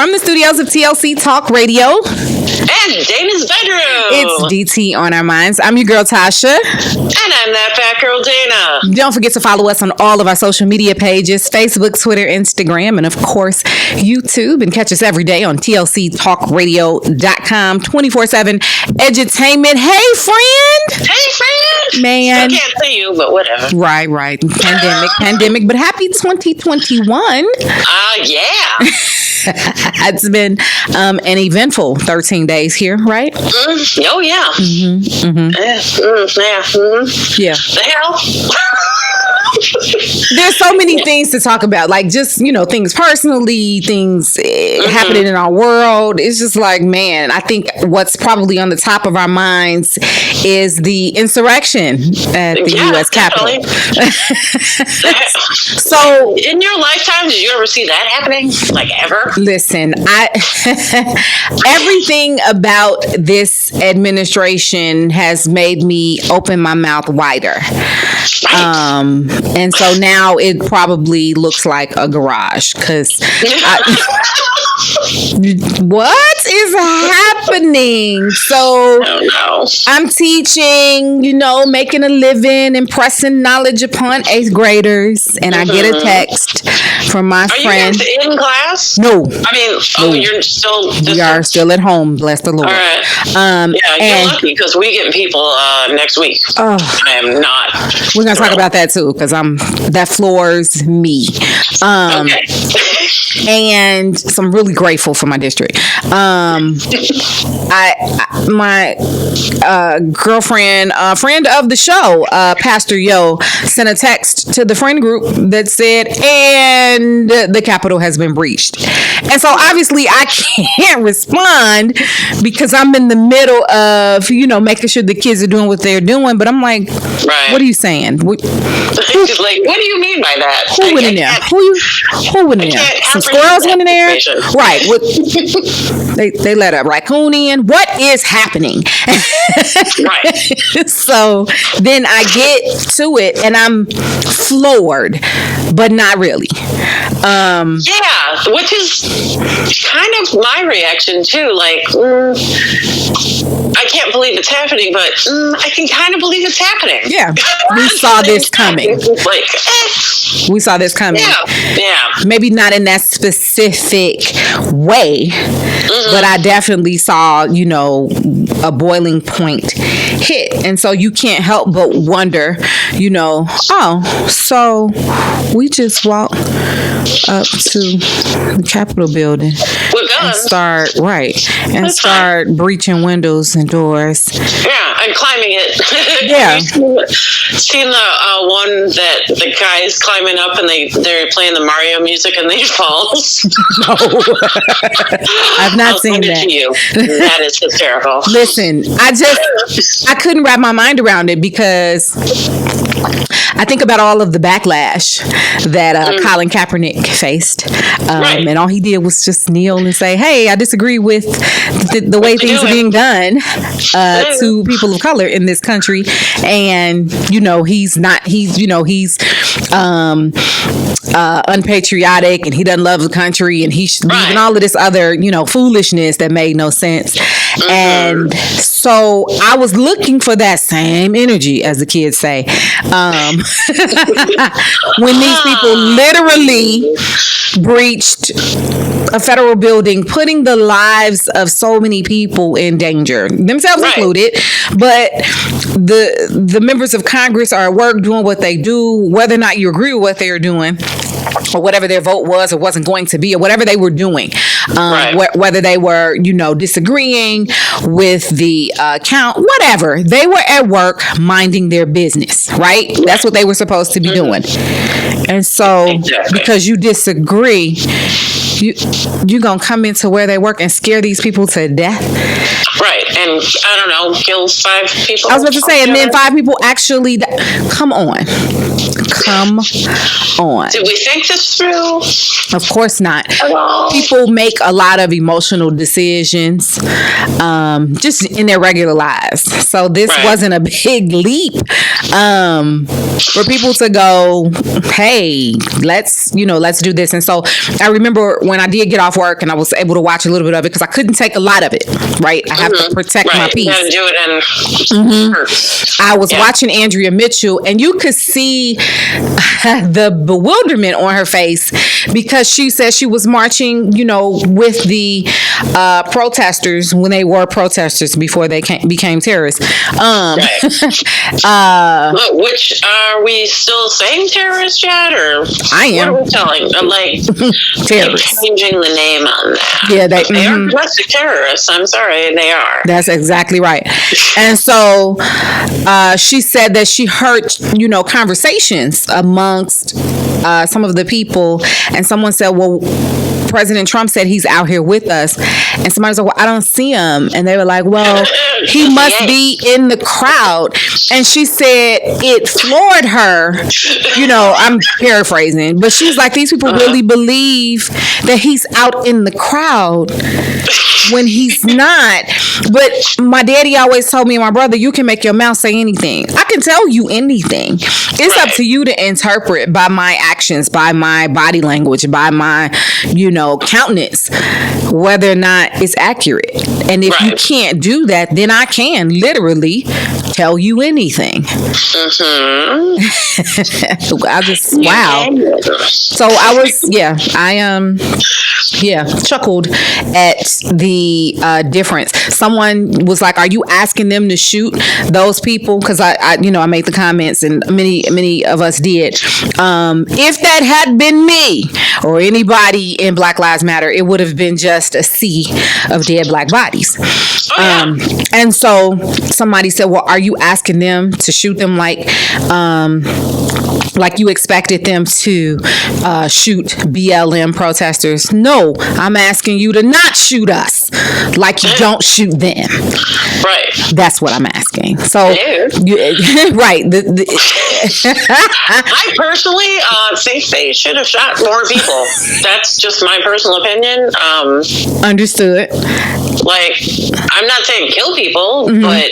from the studios of TLC Talk Radio. And Dana's bedroom. It's DT on our minds. I'm your girl, Tasha. And I'm that fat girl, Dana. Don't forget to follow us on all of our social media pages, Facebook, Twitter, Instagram, and of course, YouTube. And catch us every day on TLCTalkRadio.com, 24/7 edutainment. Hey, friend. Hey, friend. Man. I can't see you, but whatever. Right. Pandemic. But happy 2021. Yeah. It's been an eventful 13 days here, right? Oh, yeah. Yeah. The hell? There's so many things to talk about, like just, things personally, things happening in our world. It's just like, man, I think what's probably on the top of our minds is the insurrection at the U.S. Capitol. So, in your lifetime, did you ever see that happening? Like, ever? Listen, everything about this administration has made me open my mouth wider. Right. And so now it probably looks like a garage because what is happening? So I'm teaching, making a living, impressing knowledge upon 8th graders, and I get a text from my friend. Are you guys in class? No. You're still. We are still at home. Bless the Lord. All right. You're lucky because we get people next week. I am not. We're gonna talk about that too because that floors me. Okay. And so I'm really grateful for my district. My girlfriend, friend of the show, Pastor Yo, sent a text to the friend group that said, and the Capitol has been breached. And so obviously I can't respond because I'm in the middle of, making sure the kids are doing what they're doing. But I'm like, what are you saying? Like, what do you mean by that? Who went in there? Who went in there? Some squirrels went in there? Right. They let a raccoon in. What is happening? Right. So then I get to it and I'm floored, but not really. Which is kind of my reaction too. Like, I can't believe it's happening, but I can kind of believe it's happening. Yeah, we saw this coming. We saw this coming. Yeah. Maybe not in that specific way, but I definitely saw, a boiling point hit. And so you can't help but wonder, so we just walked up to the Capitol building and start breaching windows and doors. Yeah, and climbing it. Yeah. Seen the one that the guy's climbing up and they're playing the Mario music and then he falls? No. I've not seen that. To you. That is hysterical. Listen, I couldn't wrap my mind around it because I think about all of the backlash that Colin Kaepernick faced. And all he did was just kneel and say, hey, I disagree with the way things are being done to people of color in this country. And, he's unpatriotic and he doesn't love the country and he's leaving all of this other, foolishness that made no sense. And so I was looking for that same energy, as the kids say, when these people literally breached a federal building, putting the lives of so many people in danger, themselves included. But the members of Congress are at work doing what they do, whether or not you agree with what they are doing, or whatever their vote was or wasn't going to be, or whatever they were doing, whether they were, disagreeing with the count, whatever. They were at work minding their business, right? That's what they were supposed to be doing. And so because you disagree, you gonna come into where they work and scare these people to death? Right. And I don't know, kill 5 people. I was about to say, and then 5 people actually come on. Come on. Did we think this through? Of course not. Hello. People make a lot of emotional decisions just in their regular lives. So this wasn't a big leap for people to go, hey, let's do this. And so I remember when I did get off work and I was able to watch a little bit of it because I couldn't take a lot of it, right? I have to protect my peace. You gotta do it I was watching Andrea Mitchell, and you could see the bewilderment on her face because she said she was marching, with the protesters when they were protesters before they became terrorists. Which are we still saying terrorists yet, or I am? What are we telling? I'm like terrorists. Changing the name on that. Yeah, they are domestic terrorists. I'm sorry, they are. That's exactly right. And so she said that she heard, conversations amongst some of the people, and someone said, well, President Trump said he's out here with us, and somebody said, well, I don't see him, and they were like, well, he must be in the crowd. And she said it floored her, I'm paraphrasing, but she's like, these people really believe that he's out in the crowd when he's not. But my daddy always told me and my brother, you can make your mouth say anything. I can tell you anything. It's up to you to interpret by my actions, by my body language, by my, countenance, whether or not it's accurate. And if you can't do that, then I can literally tell you anything. I just, wow. So I was, chuckled at the difference. Someone was like, are you asking them to shoot those people? Because I made the comments, and many of us did. If that had been me or anybody in Black Lives Matter, it would have been just a sea of dead black bodies. And so somebody said, well, are you asking them to shoot them like you expected them to shoot BLM protesters? No, I'm asking you to not shoot us like you don't shoot them. Right. That's what I'm asking. So, right. I personally think they should have shot more people. That's just my personal opinion. Understood. Like, I'm not saying kill people, but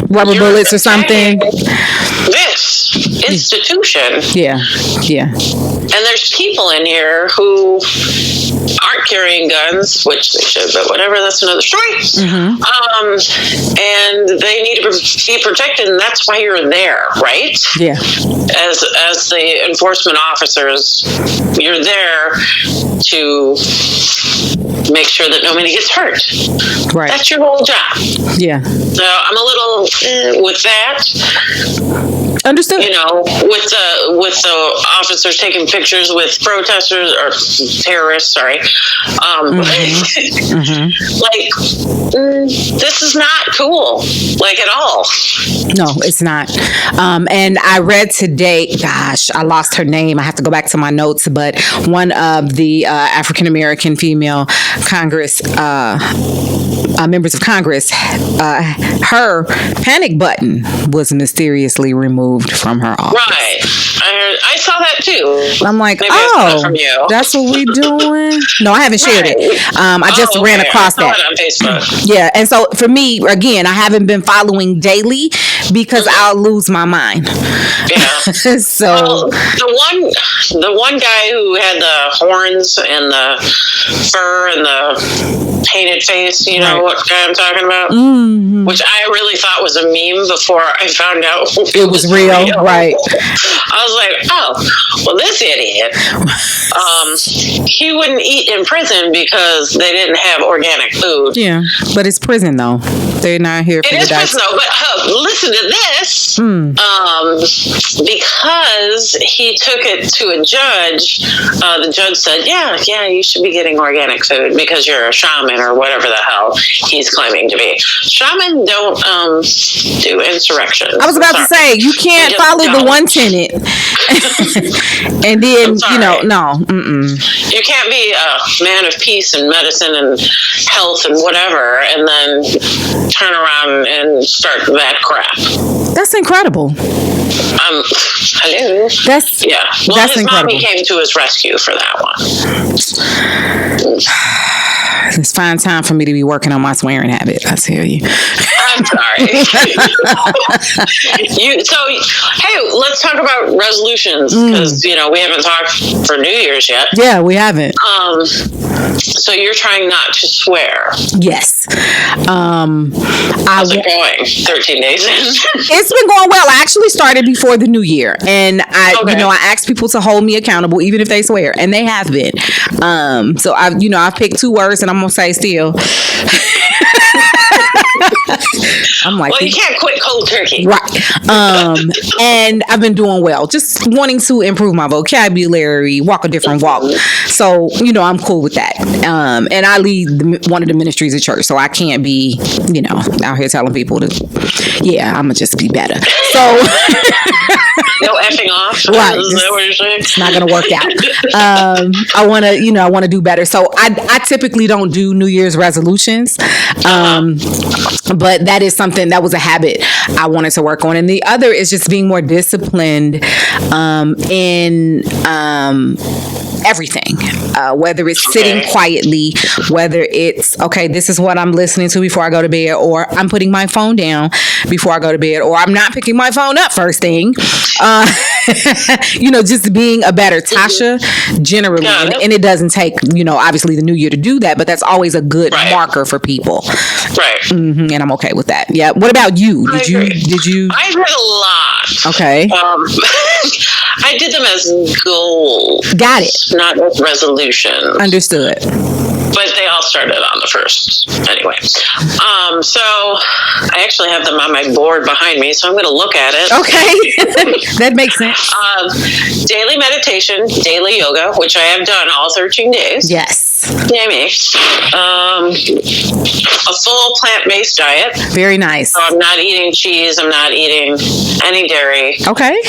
rubber bullets or something. This institution. Yeah. And there's people in here who aren't carrying guns, which they should, but whatever, that's another story. And they need to be protected, and that's why you're there, right? Yeah. As the enforcement officers, you're there to make sure that nobody gets hurt. Right. That's your whole job. Yeah. So I'm a little with that. Understood. With the officers taking pictures with protesters or terrorists, sorry. Like, this is not cool, like, at all. No, it's not. And I read today, gosh, I lost her name. I have to go back to my notes, but one of the African-American female Congress members of Congress, her panic button was mysteriously removed from her office. Right. I saw that too. I'm like, maybe from you. That's what we doing? No, I haven't shared it. I just ran across that. I saw it on Facebook. Yeah, and so for me, again, I haven't been following daily because I'll lose my mind. Yeah. So the one guy who had the horns and the fur and the painted face, what guy I'm talking about? Which I really thought was a meme before I found out it was real. Right. I was like, oh, well, this idiot. He wouldn't eat in prison because they didn't have organic food. Yeah, but it's prison though. They're not here for it is prison though, but listen to this. Because he took it to a judge, the judge said, yeah, you should be getting organic food because you're a shaman or whatever the hell he's claiming to be. Shaman don't do insurrection. I was about to say, you can't follow the one tenet and then, no. You can't be a man of peace and medicine and health and whatever and then turn around and start that crap. That's incredible. Hello. That's Well, that's his incredible. mommy came to his rescue for that one. It's fine time for me to be working on my swearing habit. I tell you. I'm sorry. Hey, let's talk about resolutions because we haven't talked for New Year's yet. Yeah, we haven't. So you're trying not to swear. Yes. How's it going? 13 days in. It's been going well. I actually started before the new year, and I asked people to hold me accountable, even if they swear, and they have been. So I've picked 2 words, and I'm gonna say still. I'm like, well, you can't quit cold turkey, right? And I've been doing well, just wanting to improve my vocabulary, walk a different walk. So I'm cool with that. And I lead one of the ministries of church, so I can't be out here telling people to. Yeah, I'm gonna just be better. So no effing off. Right, Is that what you're saying? it's not gonna work out. I want to do better. So I typically don't do New Year's resolutions. But that is something that was a habit I wanted to work on. And the other is just being more disciplined in everything, whether it's sitting quietly, whether it's, this is what I'm listening to before I go to bed, or I'm putting my phone down before I go to bed, or I'm not picking my phone up first thing. Just being a better Tasha generally. And it doesn't take, obviously the new year to do that, but that's always a good marker for people. Right. Mm-hmm, and I'm okay with that. Yeah. What about you? Did you? I read a lot. Okay. I did them as goals. Got it. Not resolutions. Understood. But they all started on the first anyway. So I actually have them on my board behind me, so I'm going to look at it. Okay. That makes sense. Daily meditation, daily yoga, which I have done all 13 days. Yes. Yummy. A full plant-based diet. Very nice. So I'm not eating cheese. I'm not eating any dairy. Okay.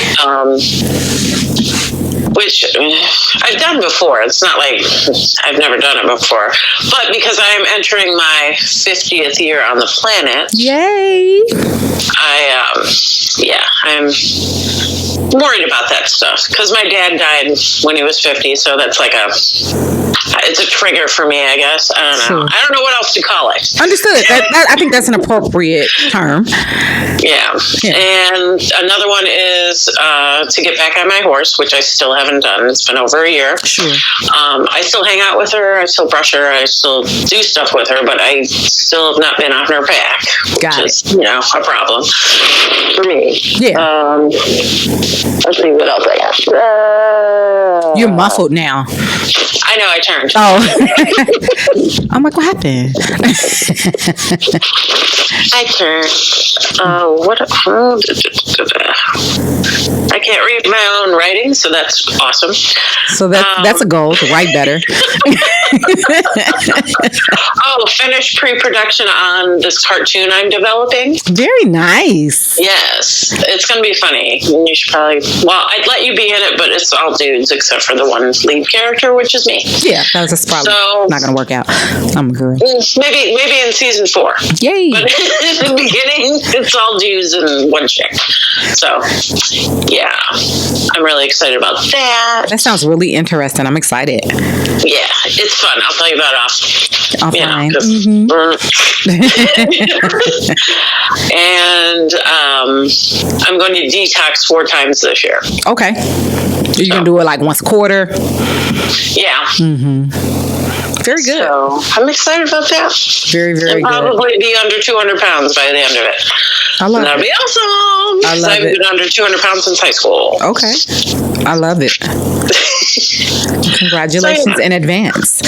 Which I've done before. It's not like I've never done it before. But because I am entering my 50th year on the planet. Yay. I'm worried about that stuff. Because my dad died when he was 50, so that's like it's a trigger for me, I guess. I don't know. Sure. I don't know what else to call it. Understood. I think that's an appropriate term. Yeah. And another one is to get back on my horse, which I still haven't done. It's been over a year. Sure. I still hang out with her. I still brush her. I still do stuff with her, but I still have not been on her back. Got which is, a problem for me. Yeah. Let's see what else I got. You're muffled now. I know, I turned. Oh. I'm like, what happened? I turned. I can't read my own writing, so that's awesome. So that's a goal, to write better. Finish pre-production on this cartoon I'm developing. Very nice. Yes. It's going to be funny. You should probably... Well, I'd let you be in it, but it's all dudes except for the one lead character, which is me. Yeah, that's probably not going to work out. I'm a girl. Maybe in season 4. Yay. But in the beginning, it's all dudes and one chick. So, yeah. I'm really excited about that. That sounds really interesting. I'm excited. Yeah, it's fun. I'll tell you about it offline. And I'm going to detox 4 times this year. Okay. You're going to do it like once a quarter? Yeah. Mm-hmm. Very good. So I'm excited about that. Very, very good. Probably be under 200 pounds by the end of it. I love That'll be awesome. I love I've been under 200 pounds since high school. Okay. I love it. Congratulations in advance.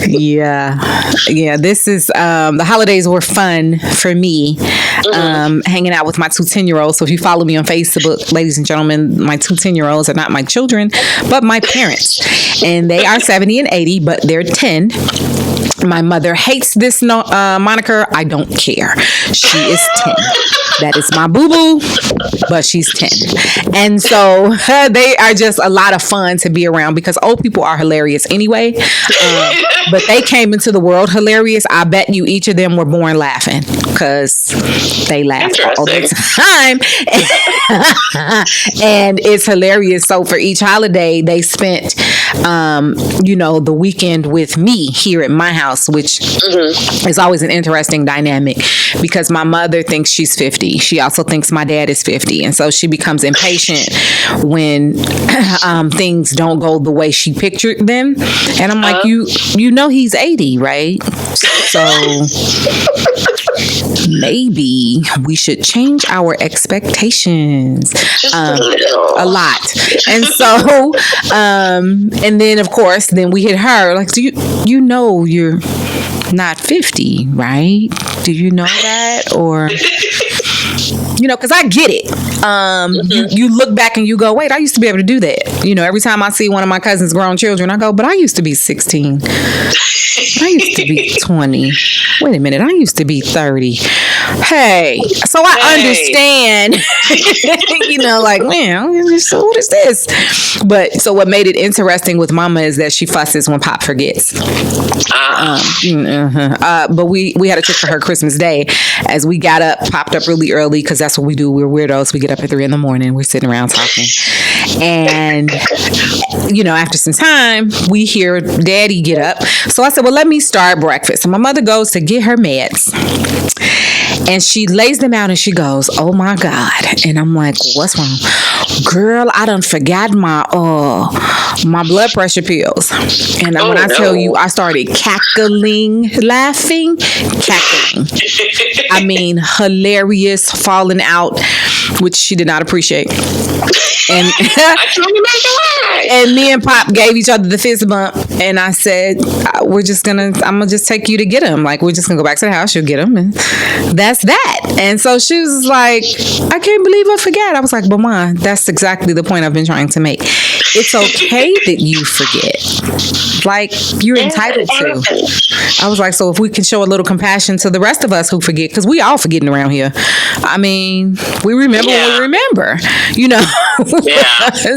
Yeah. This is the holidays were fun for me. Hanging out with my 2 10-year-olds. So if you follow me on Facebook, ladies and gentlemen, my 2 10-year-olds are not my children, but my parents. And they are 70 and 80, but they're 10. My mother hates this moniker. I don't care. She is 10. That is my boo-boo, but she's 10. And so they are just a lot of fun to be around because old people are hilarious anyway. But they came into the world hilarious. I bet you each of them were born laughing because they laugh all the time. And it's hilarious. So for each holiday, they spent, the weekend with me here at my house, which is always an interesting dynamic because my mother thinks she's 50. She also thinks my dad is 50. And so she becomes impatient when things don't go the way she pictured them. And I'm like, you know he's 80, right? So maybe we should change our expectations a lot. And so, and then of course, then we hit her like, do you know you're not 50, right? Do you know that? Or, because I get it. You look back and you go, wait, I used to be able to do that. Every time I see one of my cousins' grown children, I go, but I used to be 16. I used to be 20. Wait a minute, I used to be 30. Hey, so I understand. Like, man, what is this? But so what made it interesting with Mama is that she fusses when Pop forgets. But we had a trip for her Christmas Day as we got up, popped up really early because that's what we do. We're weirdos. We get up at 3 a.m. We're sitting around talking. And, after some time, we hear Daddy get up. So I said, well, let me start breakfast. And my mother goes to get her meds. And she lays them out and she goes, oh my God. And I'm like, what's wrong? Girl, I done forgot my blood pressure pills. And when I tell you, I started laughing. I mean, hilarious, falling out, which she did not appreciate. And and me and Pop gave each other the fist bump. And I said, I'm going to just take you to get him. Like, we're just going to go back to the house. You'll get him. And that's that. And so she was like, I can't believe I forgot. I was like, but Mom, that's exactly the point I've been trying to make. It's okay that you forget. Like, you're entitled to. I was like, so if we can show a little compassion to the rest of us who forget, because we all forgetting around here. I mean, we remember when we remember,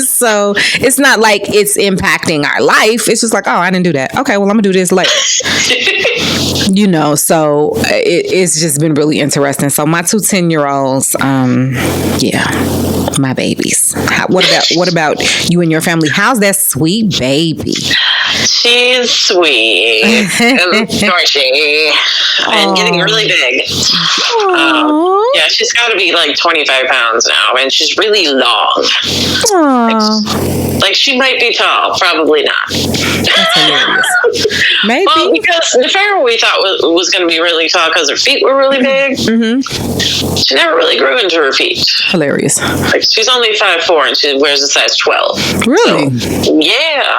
So it's not like it's impacting our life. It's just like, oh, I didn't do that. Okay, well, I'm gonna do this later. So it's just been really interesting. So my 2 10-year-olds, my babies. What about you and your family? How's that sweet baby? She's sweet and shorty and getting really big. She's got to be like 25 pounds now, and she's really long. Like she might be tall, probably not. That's hilarious. Maybe. Well, because the Pharaoh we thought was going to be really tall because her feet were really big. Mm-hmm. She never really grew into her feet. Hilarious. Like she's only 5'4" and she wears a size 12. Really? So, yeah.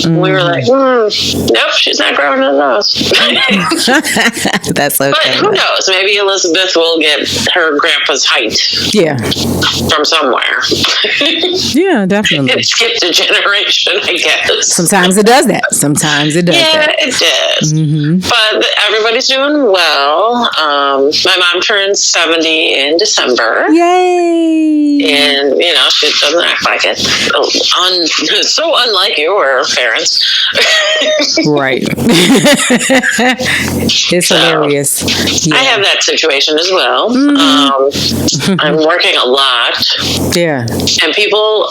We were like, nope, she's not growing in those. That's okay. But who knows? Maybe Elizabeth will get her grandpa's height. Yeah. From somewhere. Yeah, definitely. It skipped a generation, I guess. Sometimes it does that. Yeah, it does. Mm-hmm. But everybody's doing well. My mom turned 70 in December. Yay! And, she doesn't act like it. So unlike your parents. Right. It's hilarious. Yeah. I have that situation as well. Mm-hmm. I'm working a lot. Yeah. And people,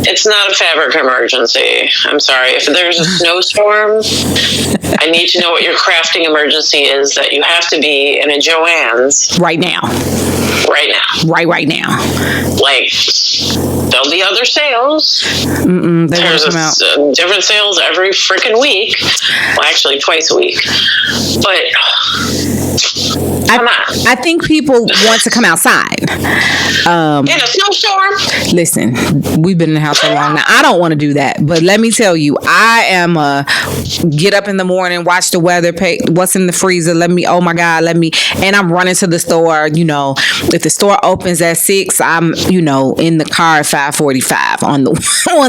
it's not a fabric emergency. I'm sorry. If there's a snowstorm, I need to know what your crafting emergency is, that you have to be in a Joann's. Right now. Right now. Like, there'll be other sales. There's different sales every freaking week. Well, actually, twice a week. But come on. I think people want to come outside. In a snowstorm? Listen, we've been in the house so long now. I don't want to do that. But let me tell you, I am get up in the morning, watch the weather, pay what's in the freezer, and I'm running to the store. If the store opens at 6, I'm, in the car 5:45 on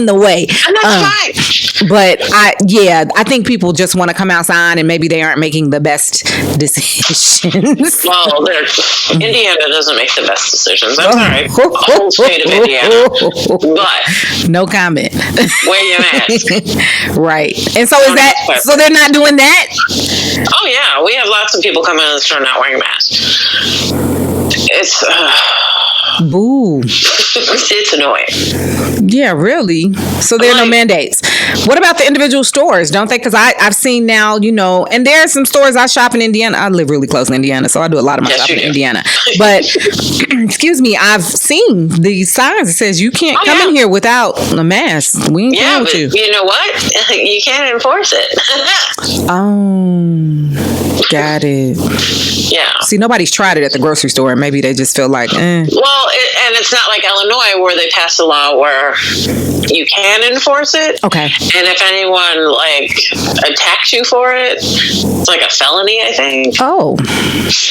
the way. And that's fine. But I think people just want to come outside, and maybe they aren't making the best decisions. Well, Indiana doesn't make the best decisions. I'm sorry. The whole state of Indiana. But no comment. Wear your mask. Right. And so so they're not doing that? Oh yeah, we have lots of people coming in the store not wearing masks. It's boo. It's annoying. Yeah, really. So there are no mandates. What about the individual stores? Don't they? Because I've seen now, and there are some stores I shop in Indiana. I live really close in Indiana, so I do a lot of my shopping in Indiana. But excuse me, I've seen these signs that says you can't come in here without a mask. We ain't playing with you. You know what? You can't enforce it. Got it. Yeah. See, nobody's tried it at the grocery store, and maybe they just feel like, Well, and it's not like Illinois where they passed a law where you can enforce it. Okay. And if anyone attacks you for it, it's like a felony, I think. Oh.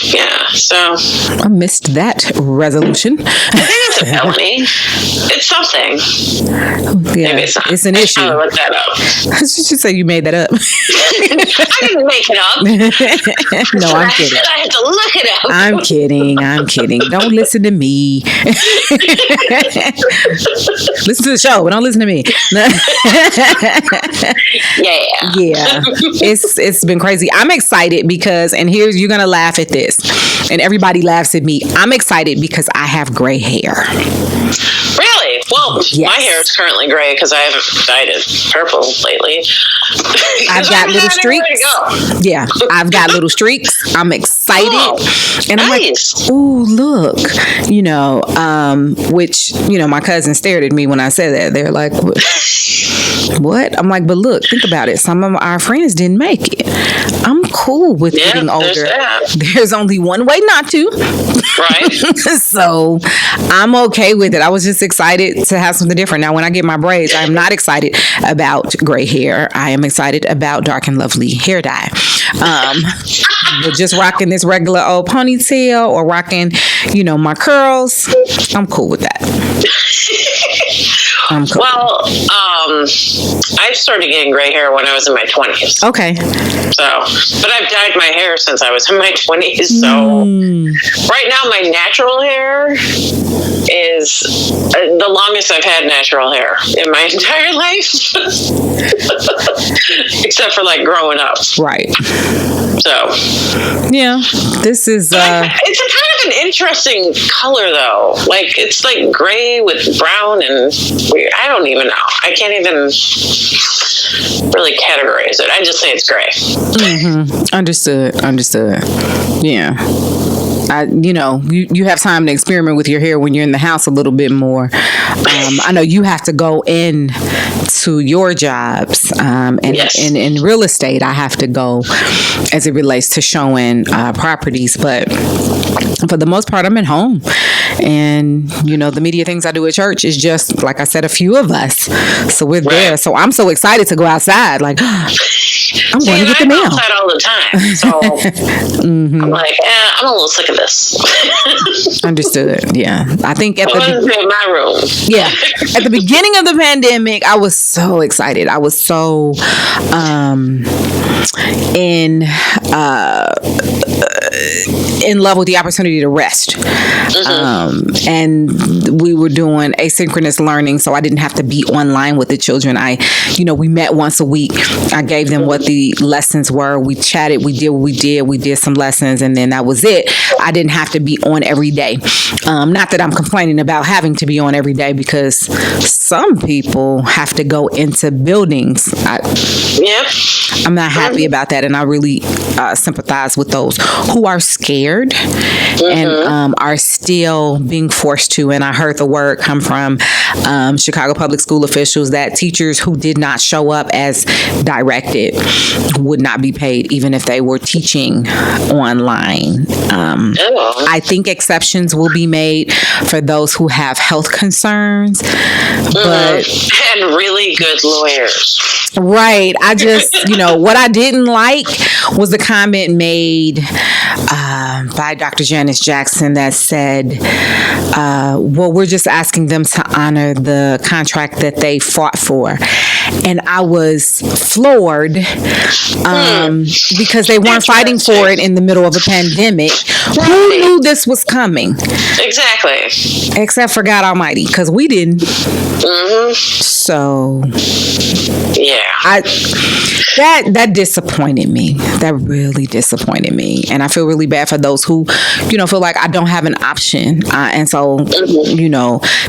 Yeah. So I missed that resolution. I think it's a felony. It's something. Yeah, maybe it's not. It's an issue. I look that up. I should say you made that up. I didn't make it up. No, I'm kidding. I had to look it up. I'm kidding. Don't listen to me. Listen to the show, but don't listen to me. Yeah. It's been crazy. I'm excited because, and here's, you're gonna laugh at this, and everybody laughs at me. I'm excited because I have gray hair. Really? Well, yes. My hair is currently gray because I haven't dyed it purple lately. I've got little streaks. Yeah, I've got little streaks. I'm excited, and I'm like, "Ooh, look!" Which my cousins stared at me when I said that. They're like, "What?" I'm like, "But look, think about it. Some of our friends didn't make it. I'm cool with getting older. There's only one way not to, right? So I'm okay with it. I was just excited to have something different. Now, when I get my braids, I'm not excited about gray hair. I am excited about dark and lovely hair dye. But just rocking this regular old ponytail or rocking, my curls, I'm cool with that. I'm cool. Well, I started getting gray hair when I was in my 20s. Okay. But I've dyed my hair since I was in my 20s. So right now, my natural hair is the longest I've had natural hair in my entire life, except for growing up. Right. So yeah, this is. It's a kind of an interesting color, though. It's like gray with brown and weird. I don't even know. I can't even really categorize it. I just say it's gray. Mm-hmm. Understood. Yeah. You have time to experiment with your hair when you're in the house a little bit more. I know you have to go in to your jobs, and yes. in real estate, I have to go as it relates to showing properties. But for the most part, I'm at home, and the media things I do at church is just like I said, a few of us, so we're there. So I'm so excited to go outside. I'm going to get the mail. Outside all the time, so I'm like, I'm a little sick of this. Understood. Yeah, I think in my room. Yeah, at the beginning of the pandemic, I was so excited. I was so in love with the opportunity to rest. And we were doing asynchronous learning, so I didn't have to be online with the children. We met once a week. I gave them what the lessons were. We chatted. We did what we did. We did some lessons, and then that was it. I didn't have to be on every day. Not that I'm complaining about having to be on every day, because some people have to go into buildings. I'm not happy about that, and I really sympathize with those who are scared and are still being forced to. And I heard the word come from Chicago public school officials that teachers who did not show up as directed would not be paid even if they were teaching online. I think exceptions will be made for those who have health concerns, but and really good lawyers. Right. I just, what I didn't like was the comment made by Dr. Janice Jackson that said, well, we're just asking them to honor the contract that they fought for. And I was floored because they weren't fighting for it in the middle of a pandemic. Right. Who knew this was coming? Exactly. Except for God Almighty, because we didn't. Mm-hmm. So, yeah. That disappointed me. That really disappointed me. And I feel really bad for those who, feel like I don't have an option. And so,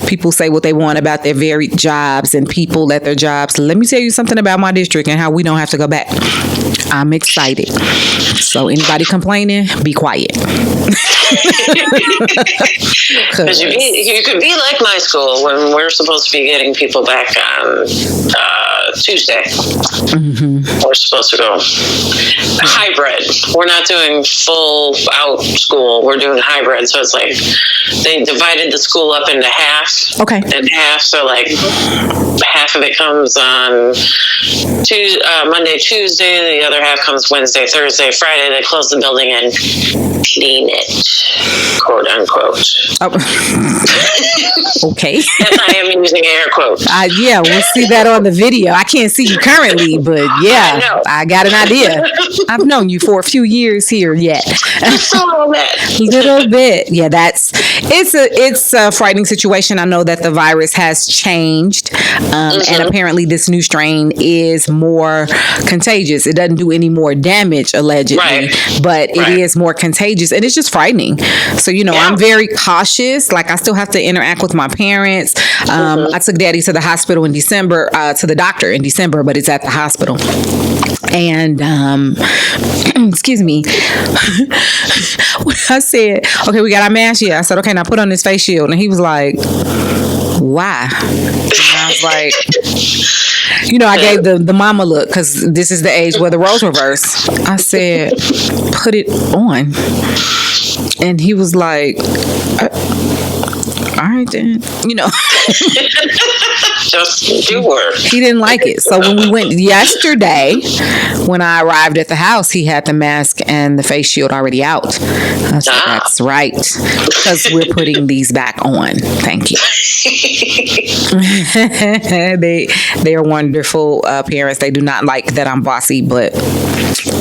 people say what they want about their varied jobs and people at their jobs. Let me tell you something about my district and how we don't have to go back. I'm excited. So anybody complaining, be quiet. Because you could be like my school when we're supposed to be getting people back on Tuesday. Mm-hmm. We're supposed to go hybrid. We're not doing full out school. We're doing hybrid. So it's like they divided the school up into half. Okay. And half. So like half of it comes on Monday, Tuesday. The other half comes Wednesday, Thursday, Friday. They close the building and clean it, quote unquote. Oh. Okay. And I am using air quotes. Yeah, we'll see that on the video. I can't see you currently, but yeah, I got an idea. I've known you for a few years here yet. Just a little bit. Little bit. Yeah, it's a frightening situation. I know that the virus has changed, and apparently this new strain is more contagious. It doesn't do any more damage, allegedly, but it is more contagious, and it's just frightening. So, I'm very cautious. Like, I still have to interact with my parents. I took Daddy to the hospital in December, to the doctor in December, but it's at the hospital. And, excuse me, when I said, okay, we got our mask here. I said, okay, now put on this face shield. And he was like, why? And I was like, I gave the mama look, because this is the age where the roles reverse. I said, put it on. And he was like, all right then, just do work. He didn't like it. So when we went yesterday, when I arrived at the house, he had the mask and the face shield already out. I said, that's right, because we're putting these back on. Thank you. They are wonderful parents. They do not like that I'm bossy, but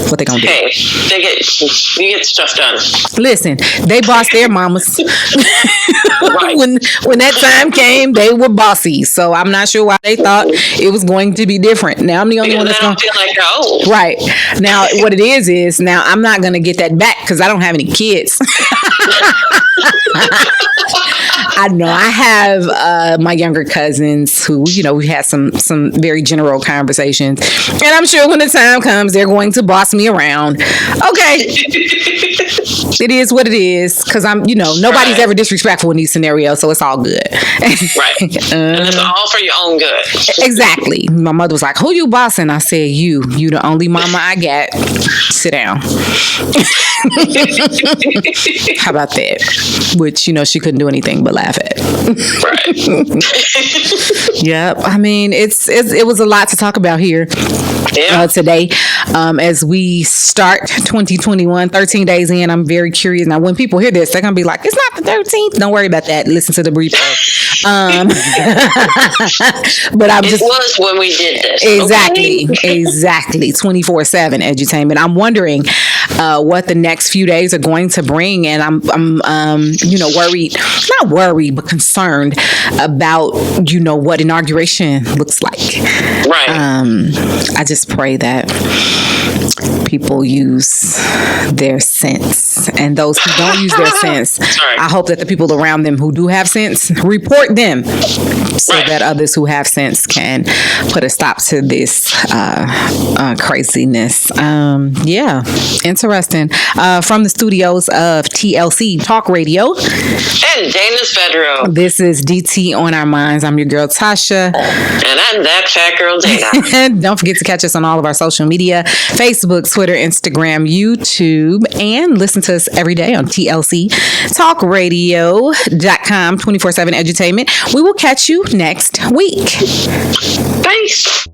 what they gonna do? Hey, you get stuff done. Listen, they boss their mamas. Right. When that time came, they were bossy. So I'm not sure why they thought it was going to be different. Now I'm the only one that's going to feel like oh. Right. Now what it is now I'm not going to get that back because I don't have any kids. I know I have my younger cousins who, we had some very general conversations, and I'm sure when the time comes, they're going to boss me around. Okay. It is what it is, because I'm, nobody's ever disrespectful in these scenarios, so it's all good. Right. And it's all for your own good. Exactly. My mother was like, who you bossing? I said, you the only mama I got. Sit down. How about that? Which, she couldn't do anything but laugh at. Right. Yep. I mean, it was a lot to talk about here today. As we start 2021, 13 days in, I'm very curious. Now, when people hear this, they're going to be like, it's not the 13th. Don't worry about that. Listen to the replay. But it was when we did this. Exactly. Okay? Exactly. 24/7 edutainment. I'm wondering what the next few days are going to bring. And I'm worried, not worried, but concerned about, what inauguration looks like. Right. I just pray that people use their sense, and those who don't use their sense, I hope that the people around them who do have sense report them, so that others who have sense can put a stop to this craziness. Interesting. From the studios of TLC Talk Radio and Dana's Bedroom, this is DT on Our Minds. I'm your girl Tasha, and I'm that fat girl Homegrown Data. And don't forget to catch us on all of our social media, Facebook, Twitter, Instagram, YouTube, and listen to us every day on TLCTalkRadio.com, 24/7 edutainment. We will catch you next week. Peace.